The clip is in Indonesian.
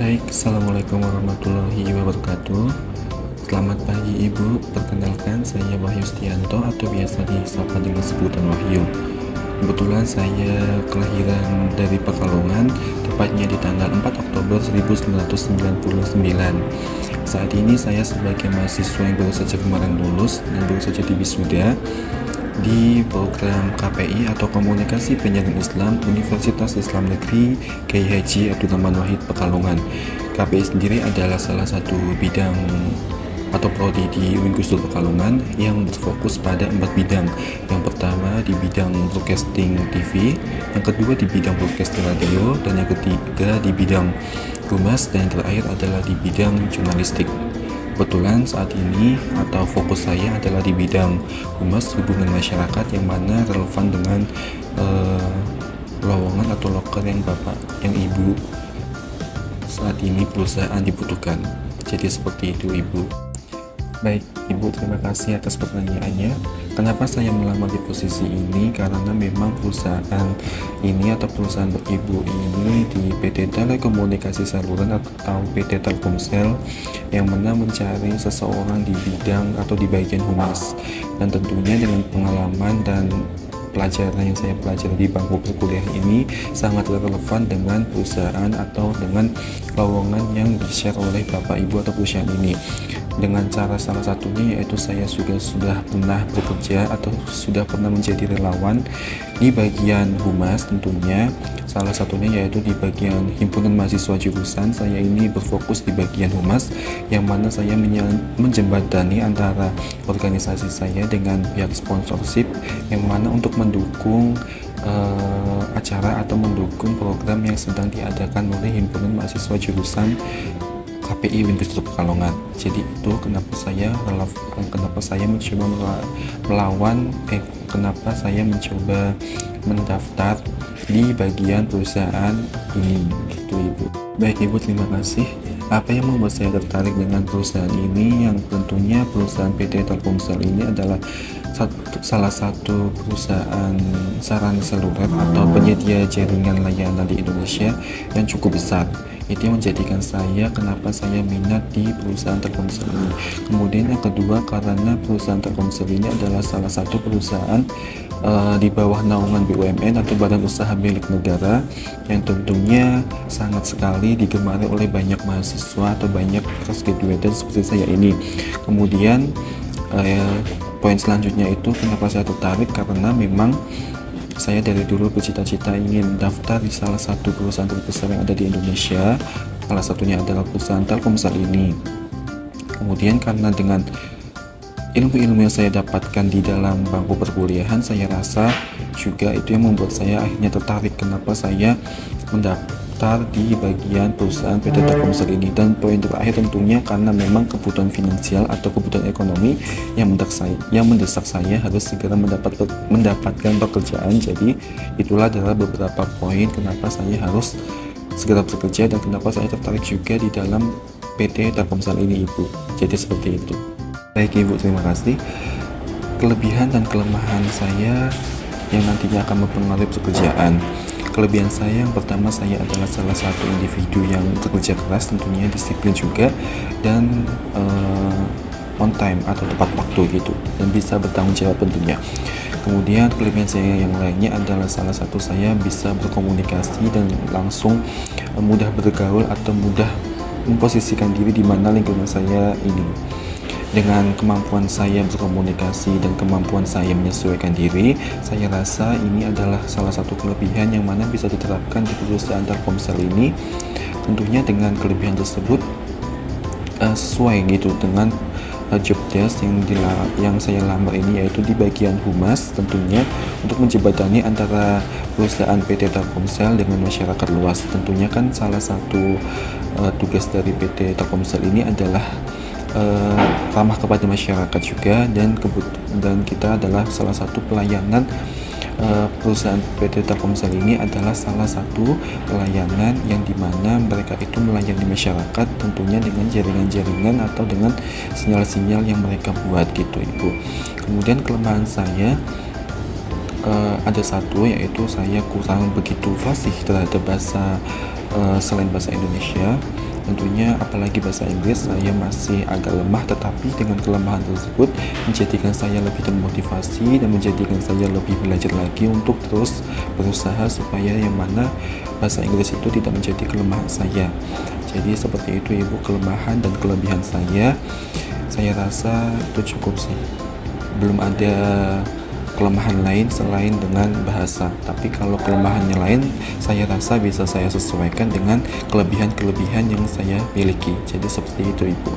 Baik, Assalamualaikum warahmatullahi wabarakatuh. Selamat pagi Ibu, perkenalkan saya Wahyu Stianto atau biasa disapa dengan sebutan Wahyu. Kebetulan saya kelahiran dari Pekalongan, tepatnya di tanggal 4 Oktober 1999. Saat ini saya sebagai mahasiswa yang baru saja kemarin lulus dan baru saja wisuda di program KPI atau Komunikasi Penyiaran Islam Universitas Islam Negeri Kiai Haji Abdul Rahman Wahid Pekalongan. KPI sendiri adalah salah satu bidang atau prodi di Uin Pekalongan yang berfokus pada 4 bidang. Yang pertama di bidang broadcasting TV, yang kedua di bidang broadcasting radio, dan yang ketiga di bidang humas, dan yang terakhir adalah di bidang jurnalistik. Kebetulan saat ini atau fokus saya adalah di bidang humas hubungan masyarakat yang mana relevan dengan lowongan atau loker yang bapak, yang ibu saat ini perusahaan dibutuhkan. Jadi seperti itu Ibu. Baik Ibu, terima kasih atas pertanyaannya. Kenapa saya melamar di posisi ini? Karena memang perusahaan ini atau perusahaan Ibu ini di PT Telekomunikasi Saluran atau PT Telkomsel yang mana mencari seseorang di bidang atau di bagian humas, dan tentunya dengan pengalaman dan pelajaran yang saya pelajari di bangku perkuliahan ini sangat relevan dengan perusahaan atau dengan lowongan yang di-share oleh Bapak Ibu atau perusahaan ini. Dengan cara salah satunya yaitu saya sudah pernah bekerja atau sudah pernah menjadi relawan di bagian humas, tentunya salah satunya yaitu di bagian himpunan mahasiswa jurusan. Saya ini berfokus di bagian humas yang mana saya menjembatani antara organisasi saya dengan pihak sponsorship yang mana untuk mendukung acara atau mendukung program yang sedang diadakan oleh himpunan mahasiswa jurusan KPI Universitas Pekalongan. Jadi itu kenapa saya mencoba kenapa saya mencoba mendaftar di bagian perusahaan ini, gitu Ibu. Baik Ibu, terima kasih. Apa yang membuat saya tertarik dengan perusahaan ini? Yang tentunya perusahaan PT Telkomsel ini adalah salah satu perusahaan sarana seluler atau penyedia jaringan layanan di Indonesia yang cukup besar. Itu yang menjadikan saya kenapa saya minat di perusahaan Telkomsel ini. Kemudian yang kedua, karena perusahaan Telkomsel ini adalah salah satu perusahaan di bawah naungan BUMN atau badan usaha milik negara yang tentunya sangat sekali digemari oleh banyak mahasiswa atau banyak fresh graduate seperti saya ini. Kemudian poin selanjutnya itu kenapa saya tertarik, karena memang saya dari dulu bercita-cita ingin daftar di salah satu perusahaan terbesar yang ada di Indonesia. Salah satunya adalah perusahaan Telkomsel ini. Kemudian karena dengan ilmu-ilmu yang saya dapatkan di dalam bangku perkuliahan, saya rasa juga itu yang membuat saya akhirnya tertarik kenapa saya mendaftar di bagian perusahaan PT Telkomsel ini. Dan poin terakhir tentunya karena memang kebutuhan finansial atau kebutuhan ekonomi yang mendesak saya harus segera mendapatkan pekerjaan. Jadi itulah adalah beberapa poin kenapa saya harus segera bekerja dan kenapa saya tertarik juga di dalam PT Telkomsel ini Ibu. Jadi seperti itu. Baik Ibu, terima kasih. Kelebihan dan kelemahan saya yang nantinya akan mempengaruhi pekerjaan. Kelebihan saya yang pertama, saya adalah salah satu individu yang bekerja keras, tentunya disiplin juga, dan on time atau tepat waktu gitu, dan bisa bertanggung jawab tentunya. Kemudian kelebihan saya yang lainnya adalah salah satu saya bisa berkomunikasi dan langsung mudah bergaul atau mudah memposisikan diri di mana lingkungan saya ini. Dengan kemampuan saya berkomunikasi dan kemampuan saya menyesuaikan diri, saya rasa ini adalah salah satu kelebihan yang mana bisa diterapkan di perusahaan Telkomsel ini. Tentunya dengan kelebihan tersebut sesuai gitu dengan job desk yang saya lamar ini, yaitu di bagian humas, tentunya untuk menjembatani antara perusahaan PT Telkomsel dengan masyarakat luas. Tentunya kan salah satu tugas dari PT Telkomsel ini adalah ramah kepada masyarakat juga, dan kita adalah salah satu pelayanan perusahaan PT Telkomsel ini adalah salah satu pelayanan yang dimana mereka itu melayani masyarakat tentunya dengan jaringan-jaringan atau dengan sinyal-sinyal yang mereka buat gitu Ibu. Kemudian kelemahan saya ada satu, yaitu saya kurang begitu fasih terhadap bahasa selain bahasa Indonesia. Tentunya apalagi bahasa Inggris saya masih agak lemah, tetapi dengan kelemahan tersebut menjadikan saya lebih termotivasi dan menjadikan saya lebih belajar lagi untuk terus berusaha supaya yang mana bahasa Inggris itu tidak menjadi kelemahan saya. Jadi seperti itu ibu, kelemahan dan kelebihan saya rasa itu cukup sih. Belum ada kelemahan lain selain dengan bahasa, tapi kalau kelemahannya lain saya rasa bisa saya sesuaikan dengan kelebihan-kelebihan yang saya miliki. Jadi seperti itu ibu.